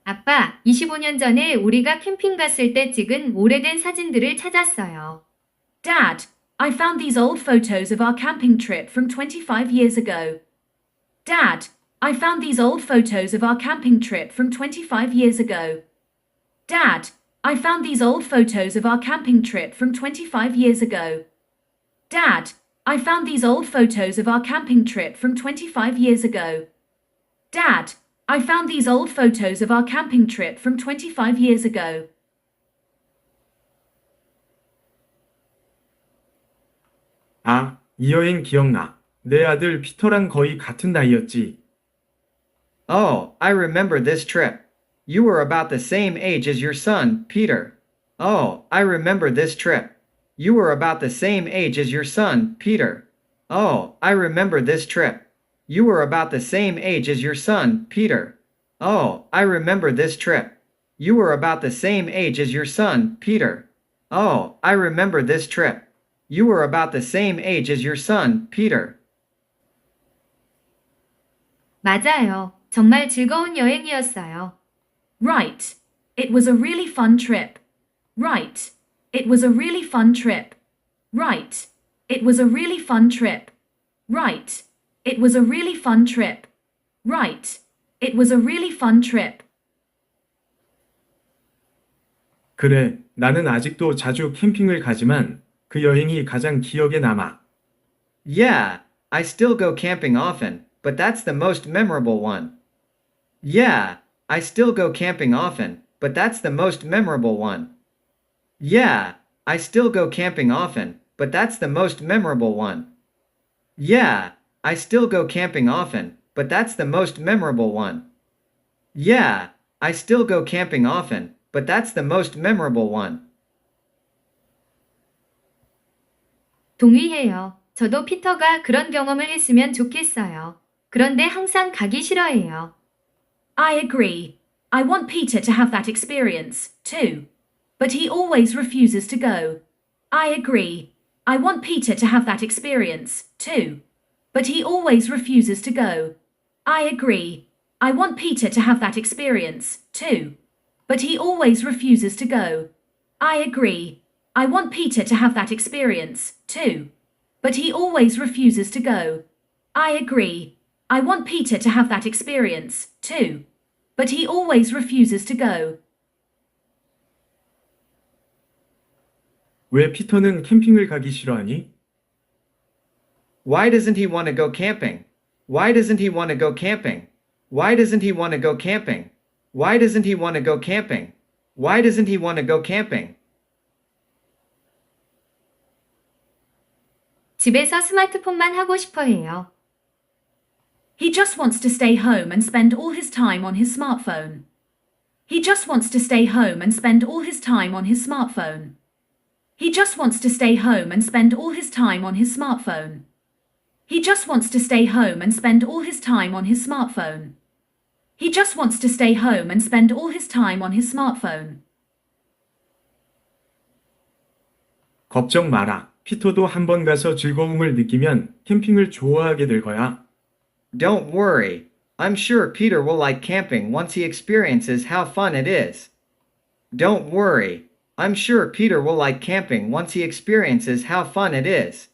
아빠, 25년 전에 우리가 캠핑 갔을 때 찍은 오래된 사진들을 찾았어요. Dad, I found these old photos of our camping trip from 25 years ago. Dad, I found these old photos of our camping trip from 25 years ago. Dad, I found these old photos of our camping trip from 25 years ago. Dad, I found these old photos of our camping trip from 25 years ago. Dad, I found these old photos of our camping trip from 25 years ago. 아, 이 여행 기억나. 내 아들 피터랑 거의 같은 나이였지. Oh, I remember this trip. You were about the same age as your son, Peter. Oh, I remember this trip. You were about the same age as your son, Peter. Oh, I remember this trip. You were about the same age as your son, Peter. Oh, I remember this trip. You were about the same age as your son, Peter. Oh, I remember this trip. You were about the same age as your son, Peter. 맞아요. 정말 즐거운 여행이었어요. Right. It was a really fun trip. Right. It was a really fun trip. Right. It was a really fun trip. Right. It was a really fun trip. Right. It was a really fun trip. 그래, 나는 아직도 자주 캠핑을 가지만 그 여행이 가장 기억에 남아. Yeah, I still go camping often, but that's the most memorable one. Yeah, I still go camping often, but that's the most memorable one. Yeah, I still go camping often, but that's the most memorable one. Yeah, I still go camping often, but that's the most memorable one. Yeah, I still go camping often, but that's the most memorable one. 동의해요. 저도 피터가 그런 경험을 했으면 좋겠어요. 그런데 항상 가기 싫어해요. I agree. I want Peter to have that experience, too. But he always refuses to go. I agree. I want Peter to have that experience, too. But he always refuses to go. I agree. I want Peter to have that experience, too. But he always refuses to go. I agree. I want Peter to have that experience, too. But he always refuses to go. I agree. I want Peter to have that experience, too. But he always refuses to go. 왜 피터는 캠핑을 가기 싫어하니? Why doesn't he want to go camping? Why doesn't he want to go camping? Why doesn't he want to go camping? Why doesn't he want to go camping? Why doesn't he want to go camping? 집에서 스마트폰만 하고 싶어 해요. He just wants to stay home and spend all his time on his smartphone. He just wants to stay home and spend all his time on his smartphone. He just wants to stay home and spend all his time on his smartphone. He just wants to stay home and spend all his time on his smartphone. He just wants to stay home and spend all his time on his smartphone. 걱정 마라. 피터도 한번 가서 즐거움을 느끼면 캠핑을 좋아하게 될 거야. Don't worry. I'm sure Peter will like camping once he experiences how fun it is. Don't worry. I'm sure Peter will like camping once he experiences how fun it is.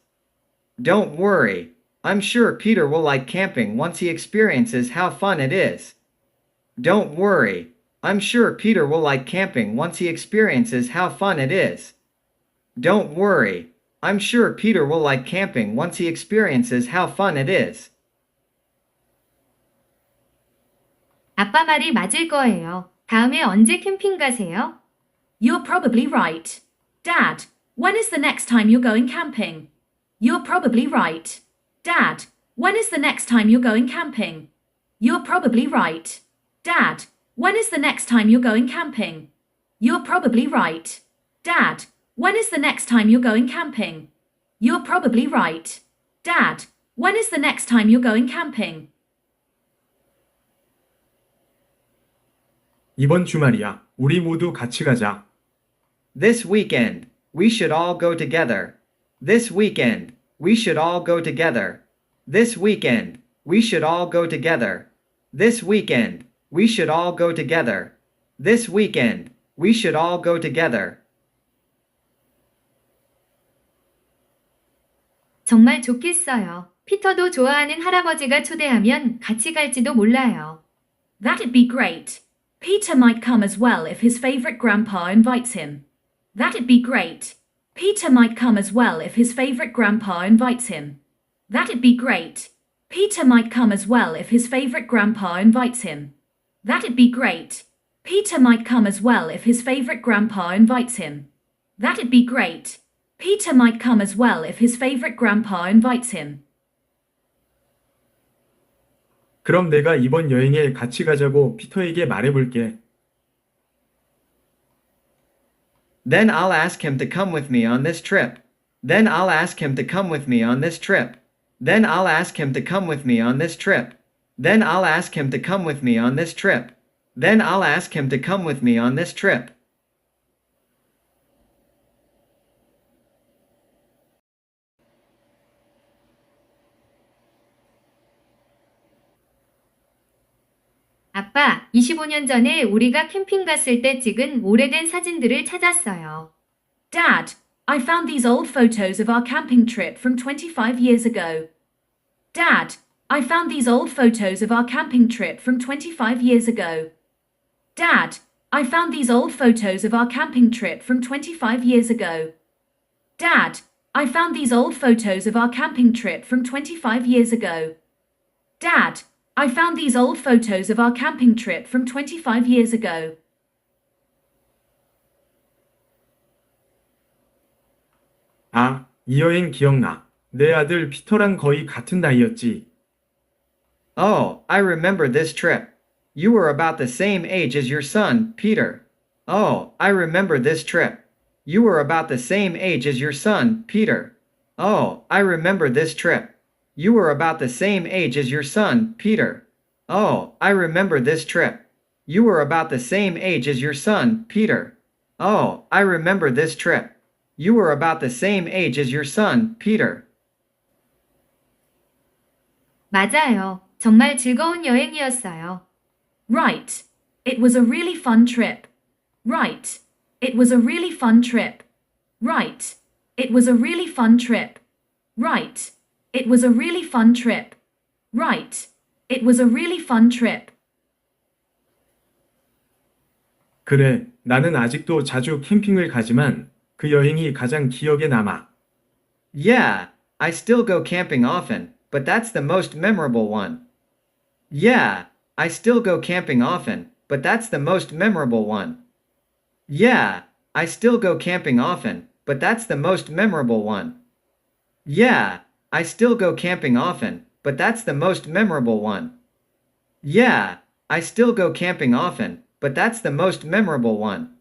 Don't worry. I'm sure Peter will like camping once he experiences how fun it is. Don't worry. I'm sure Peter will like camping once he experiences how fun it is. Don't worry. I'm sure Peter will like camping once he experiences how fun it is. 아빠 말이 맞을 거예요. 다음에 언제 캠핑 가세요? You're probably right. Dad, when is the next time you're going camping? You're probably right. Dad, when is the next time you're going camping? You're probably right. Dad, when is the next time you're going camping? You're probably right. Dad, when is the next time you're going camping? You're probably right. Dad, when is the next time you're going camping? 이번 주말이야. 우리 모두 같이 가자. This weekend, we should all go together. This weekend, we should all go together. This weekend, we should all go together. This weekend, we should all go together. This weekend, we should all go together. 정말 좋겠어요. 피터도 좋아하는 할아버지가 초대하면 같이 갈지도 몰라요. That'd be great. Peter might come as well if his favorite grandpa invites him. That'd be great. Peter might come as well if his favorite grandpa invites him. That'd be great. Peter might come as well if his favorite grandpa invites him. That'd be great. Peter might come as well if his favorite grandpa invites him. That'd be great. Peter might come as well if his favorite grandpa invites him. 그럼 내가 이번 여행에 같이 가자고 피터에게 말해볼게. Then I'll ask him to come with me on this trip. Then I'll ask him to come with me on this trip. Then I'll ask him to come with me on this trip. Then I'll ask him to come with me on this trip. Then I'll ask him to come with me on this trip. 아빠, 25년 전에 우리가 캠핑 갔을 때 찍은 오래된 사진들을 찾았어요. Dad, I found these old photos of our camping trip from 25 years ago. Dad, I found these old photos of our camping trip from 25 years ago. Dad, I found these old photos of our camping trip from 25 years ago. Dad, I found these old photos of our camping trip from 25 years ago. Dad, I found these old photos of our camping trip from 25 years ago. 아, 이 여행 기억나. 내 아들 피터랑 거의 같은 나이였지. Oh, I remember this trip. You were about the same age as your son, Peter. Oh, I remember this trip. You were about the same age as your son, Peter. Oh, I remember this trip. You were about the same age as your son, Peter. Oh, I remember this trip. You were about the same age as your son, Peter. Oh, I remember this trip. You were about the same age as your son, Peter. 맞아요. 정말 즐거운 여행이었어요. Right. It was a really fun trip. Right. It was a really fun trip. Right. It was a really fun trip. Right. It was a really fun trip. Right. It was a really fun trip. 그래, 나는 아직도 자주 캠핑을 가지만 그 여행이 가장 기억에 남아. Yeah, I still go camping often, but that's the most memorable one. Yeah, I still go camping often, but that's the most memorable one. Yeah, I still go camping often, but that's the most memorable one. Yeah, I still go camping often, but that's the most memorable one. Yeah, I still go camping often, but that's the most memorable one.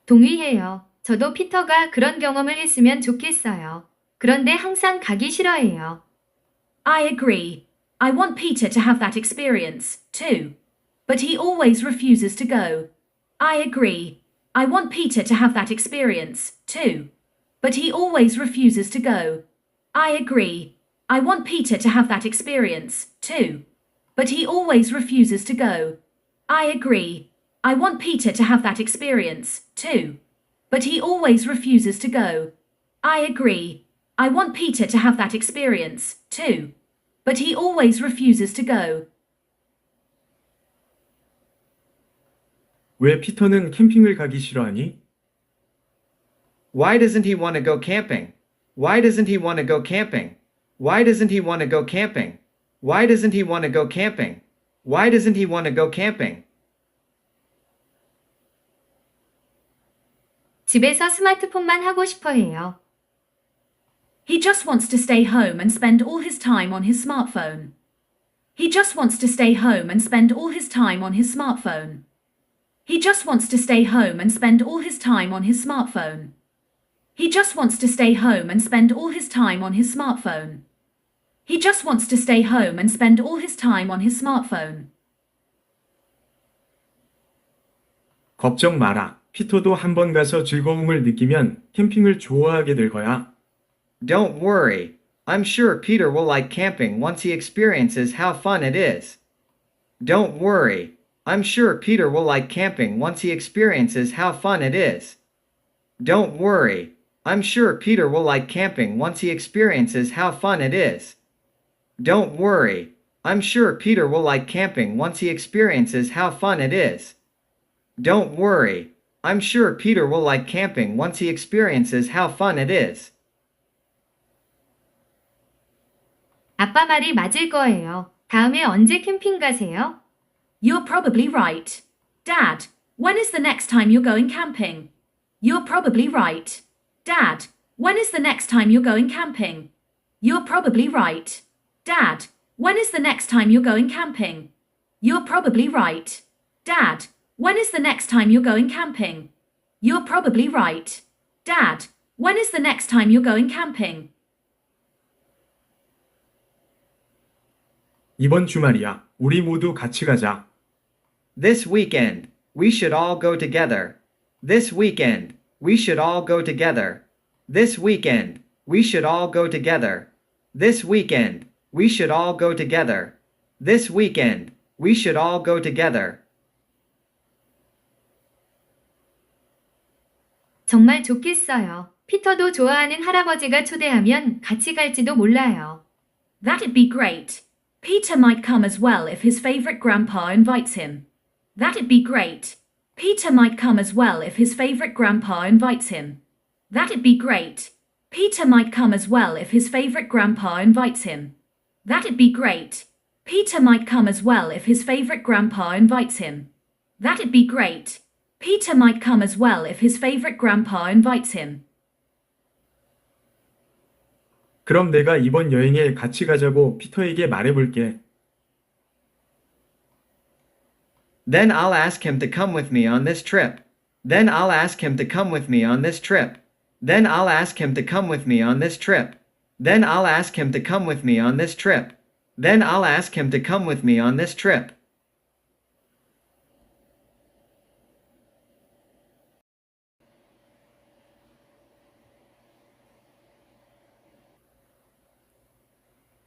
동의해요. 저도 피터가 그런 경험을 했으면 좋겠어요. 그런데 항상 가기 싫어해요. I agree. I want Peter to have that experience, too. But he always refuses to go. I agree. I want Peter to have that experience, too. But he always refuses to go. I agree. I want Peter to have that experience, too. But he always refuses to go. I agree. I want Peter to have that experience, too. But he always refuses to go. I agree. I want Peter to have that experience, too. But he always refuses to go. 왜 피터는 캠핑을 가기 싫어하니? Why doesn't he want to go camping? Why doesn't he want to go camping? Why doesn't he want to go camping? Why doesn't he want to go camping? Why doesn't he want to go camping? 집에서 스마트폰만 하고 싶어 해요. He just wants to stay home and spend all his time on his smartphone. He just wants to stay home and spend all his time on his smartphone. He just wants to stay home and spend all his time on his smartphone. He just wants to stay home and spend all his time on his smartphone. He just wants to stay home and spend all his time on his smartphone. 걱정 마라. 피터도 한 번 가서 즐거움을 느끼면 캠핑을 좋아하게 될 거야. Don't worry. I'm sure Peter will like camping once he experiences how fun it is. Don't worry. I'm sure Peter will like camping once he experiences how fun it is. Don't worry. I'm sure Peter will like camping once he experiences how fun it is. Don't worry. I'm sure Peter will like camping once he experiences how fun it is. Don't worry. I'm sure Peter will like camping once he experiences how fun it is. 아빠 말이 맞을 거예요. 다음에 언제 캠핑 가세요? You're probably right. Dad, when is the next time you're going camping? You're probably right. Dad, when is the next time you're going camping? You're probably right. Dad, when is the next time you're going camping? You're probably right. Dad, when is the next time you're going camping? You're probably right. Dad, when is the next time you're going camping? 이번 주말이야. 우리 모두 같이 가자. This weekend, we should all go together. This weekend, we should all go together. This weekend, we should all go together. This weekend, we should all go together. This weekend, we should all go together. 정말 좋겠어요. 피터도 좋아하는 할아버지가 초대하면 같이 갈지도 몰라요. That'd be great. Peter might come as well if his favorite grandpa invites him. That'd be great. Peter might come as well if his favorite grandpa invites him. That'd be great. Peter might come as well if his favorite grandpa invites him. That'd be great. Peter might come as well if his favorite grandpa invites him. That'd be great. Peter might come as well if his favorite grandpa invites him. 그럼 내가 이번 여행에 같이 가자고 피터에게 말해볼게. Then I'll ask him to come with me on this trip. Then I'll ask him to come with me on this trip. Then I'll ask him to come with me on this trip. Then I'll ask him to come with me on this trip. Then I'll ask him to come with me on this trip.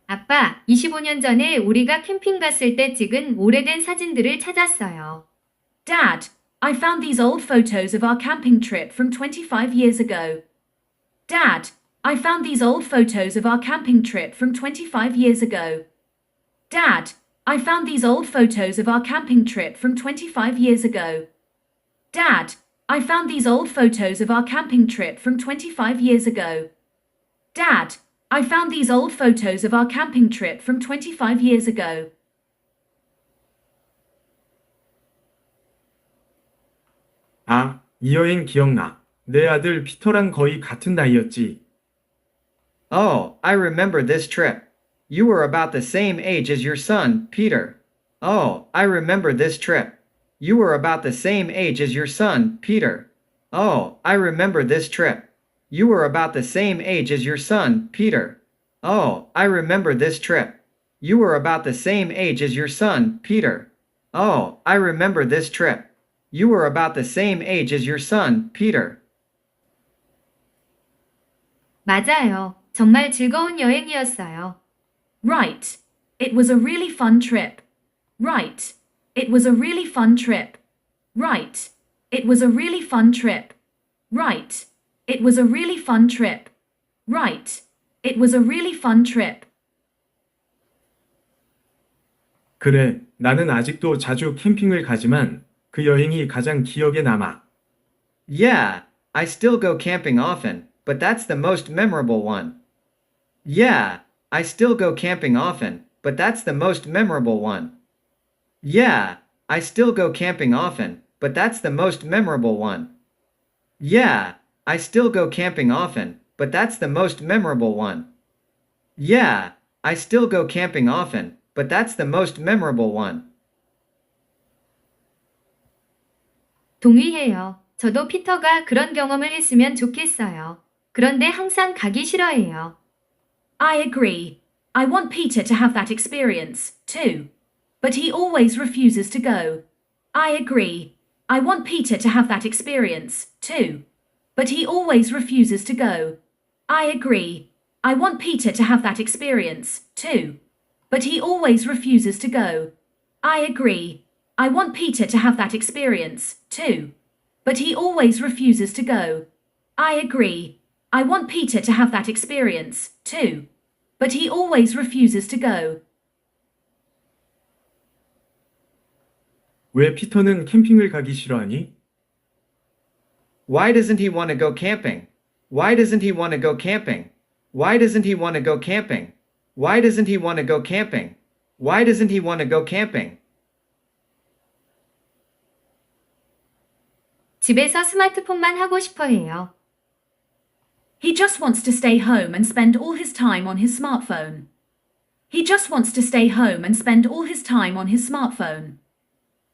아빠, 25년 전에 우리가 캠핑 갔을 때 찍은 오래된 사진들을 찾았어요. Dad, I found these old photos of our camping trip from 25 years ago. Dad, I found these old photos of our camping trip from 25 years ago. Dad, I found these old photos of our camping trip from 25 years ago. Dad, I found these old photos of our camping trip from 25 years ago. Dad, I found these old photos of our camping trip from 25 years ago. 아, 이 여행 기억나. 내 아들 피터랑 거의 같은 나이였지. Oh, I remember this trip. You were about the same age as your son, Peter. Oh, I remember this trip. You were about the same age as your son, Peter. Oh, I remember this trip. You were about the same age as your son, Peter. Oh, I remember this trip. You were about the same age as your son, Peter. Oh, I remember this trip. You were about the same age as your son, Peter. 맞아요. 정말 즐거운 여행이었어요. Right. It was a really fun trip. Right. It was a really fun trip. Right. It was a really fun trip. Right. It was a really fun trip. Right. It was a really fun trip. 그래, 나는 아직도 자주 캠핑을 가지만 그 여행이 가장 기억에 남아. Yeah, I still go camping often, but that's the most memorable one. Yeah, I still go camping often, but that's the most memorable one. Yeah, I still go camping often, but that's the most memorable one. Yeah, I still go camping often, but that's the most memorable one. Yeah, I still go camping often, but that's the most memorable one. 동의해요. 저도 피터가 그런 경험을 했으면 좋겠어요. 그런데 항상 가기 싫어해요. I agree. I want Peter to have that experience, too. But he always refuses to go. I agree. I want Peter to have that experience, too. But he always refuses to go. I agree. I want Peter to have that experience, too. But he always refuses to go. I agree. I want Peter to have that experience, too. But he always refuses to go. I agree. I want Peter to have that experience, too. But he always refuses to go. 왜 피터는 캠핑을 가기 싫어하니? Why doesn't he want to go camping? Why doesn't he want to go camping? Why doesn't he want to go camping? Why doesn't he want to go camping? Why doesn't he want to go camping? 집에서 스마트폰만 하고 싶어 해요. He just wants to stay home and spend all his time on his smartphone. He just wants to stay home and spend all his time on his smartphone.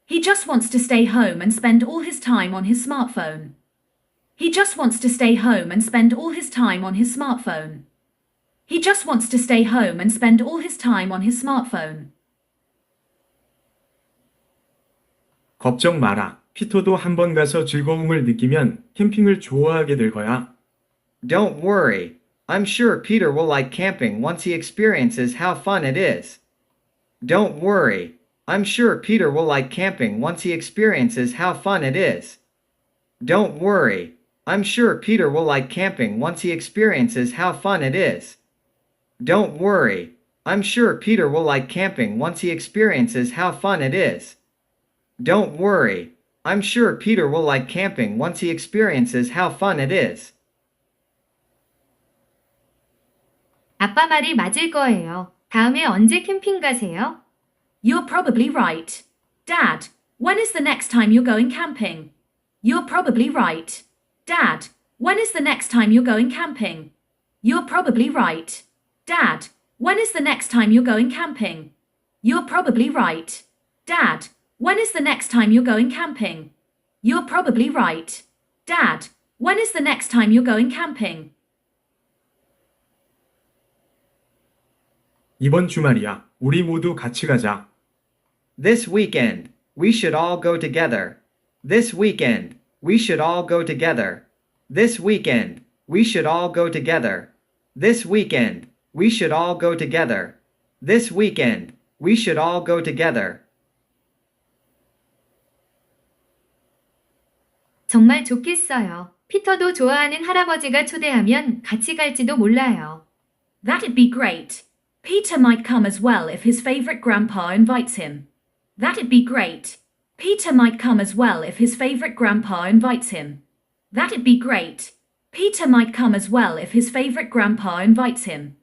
He just wants to stay home and spend all his time on his smartphone. He just wants to stay home and spend all his time on his smartphone. He just wants to stay home and spend all his time on his smartphone. 걱정 마라. 피터도 한 번 가서 즐거움을 느끼면 캠핑을 좋아하게 될 거야. Don't worry. I'm sure Peter will like camping once he experiences how fun it is. Don't worry. I'm sure Peter will like camping once he experiences how fun it is. Don't worry. I'm sure Peter will like camping once he experiences how fun it is. Don't worry. I'm sure Peter will like camping once he experiences how fun it is. Don't worry. I'm sure Peter will like camping once he experiences how fun it is. 아빠 말이 맞을 거예요. 다음에 언제 캠핑 가세요? You're probably right. Dad, when is the next time you're going camping? You're probably right. Dad, when is the next time you're going camping? You're probably right. Dad, when is the next time you're going camping? You're probably right. Dad, when is the next time you're going camping? You're probably right. Dad, when is the next time you're going camping? 이번 주말이야. 우리 모두 같이 가자. This weekend, we should all go together. This weekend, we should all go together. This weekend, we should all go together. This weekend, we should all go together. This weekend, we should all go together. 정말 좋겠어요. 피터도 좋아하는 할아버지가 초대하면 같이 갈지도 몰라요. That'd be great. Peter might come as well if his favorite grandpa invites him. That'd be great. Peter might come as well if his favorite grandpa invites him. That'd be great. Peter might come as well if his favorite grandpa invites him.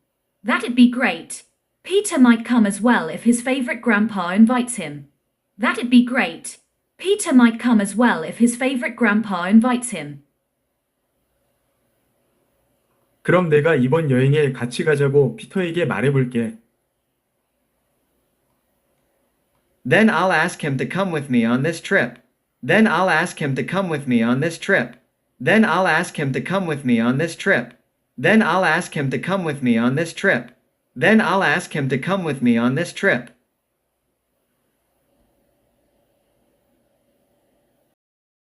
That'd be great. Peter might come as well if his favorite grandpa invites him. That'd be great. Peter might come as well if his favorite grandpa invites him. 그럼 내가 이번 여행에 같이 가자고 피터에게 말해볼게. Then I'll ask him to come with me on this trip. Then I'll ask him to come with me on this trip. Then I'll ask him to come with me on this trip. Then I'll ask him to come with me on this trip. Then I'll ask him to come with me on this trip.